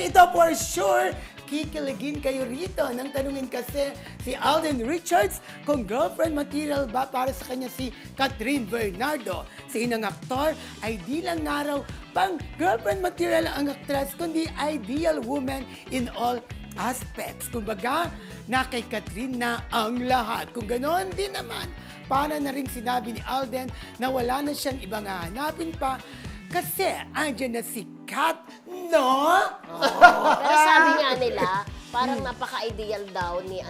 Ay, ito for sure, kikiligin kayo rito nang tanungin kasi si Alden Richards kung girlfriend material ba para sa kanya si Catherine Bernardo. Si inang aktor ay di lang nga raw pang girlfriend material ang actress, kundi ideal woman in all aspects. Kumbaga, na kay Catherine na ang lahat. Kung ganoon din naman, para na rin sinabi ni Alden na wala na siyang ibang hahanapin pa kasi andyan na si Kat, no? Pero sabi nga nila, parang napaka-ideal daw ni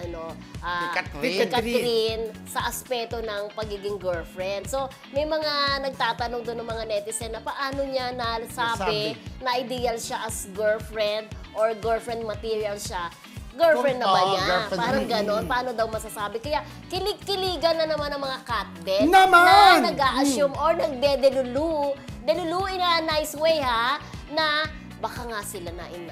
Catherine sa aspeto ng pagiging girlfriend. So, may mga nagtatanong doon ng mga netizen na paano niya nasabi na ideal siya as girlfriend or girlfriend material siya. Girlfriend na ba niya? Parang ganon. Paano daw masasabi? Kaya kilig-kiligan na naman ng mga cat din na nag-a-assume or nagde-delulu. Delulu in a nice way, ha? Na baka nga sila na in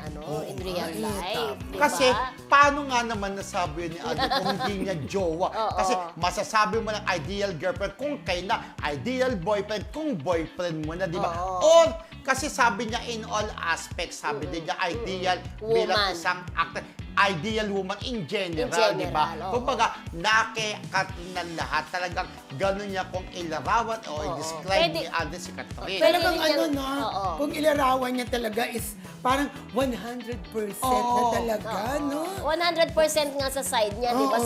real life. Diba? Kasi, paano nga naman nasabi yun ni Alden kung hindi niya jowa? Kasi masasabi mo ng ideal girlfriend kung kayo na, ideal boyfriend kung boyfriend mo na, di ba? Or, kasi sabi niya in all aspects, sabi din niya ideal bilang isang actor. Ideal woman in general, di ba? Kumbaga, nakikat na lahat. Talagang gano'n niya kung ilarawan o i-describe ni Alden si Catherine. Talagang kung ilarawan niya talaga is parang 100% na talaga, no? 100% nga sa side niya, di ba?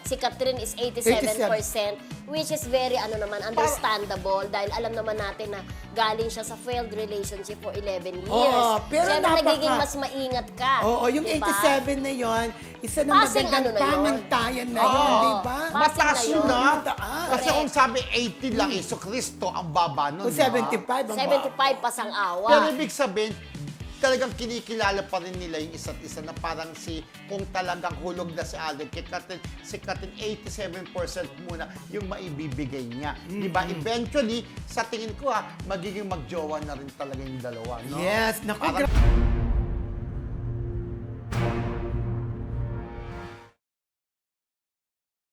Si Catherine is 87%, which is very understandable dahil alam naman natin na galing siya sa failed relationship for 11 years. Pero siyempre nagiging mas maingat ka. Yung diba? 87 na yon, isa na magandang pamantayan na yun, di ba? Mataas yun na. Kasi Correct. kung sabi 80 lang, Iso Cristo ang baba nun. Kung 75, 75 pasang-awa. Pero ibig sabihin, talagang kinikilala pa rin nila yung isa't isa na parang kung talagang hulog na si Alden, si Catherine 87% muna yung maibibigay niya. Diba? Eventually, sa tingin ko magiging magjowa na rin talaga yung dalawa. No? Yes, naku, Parang,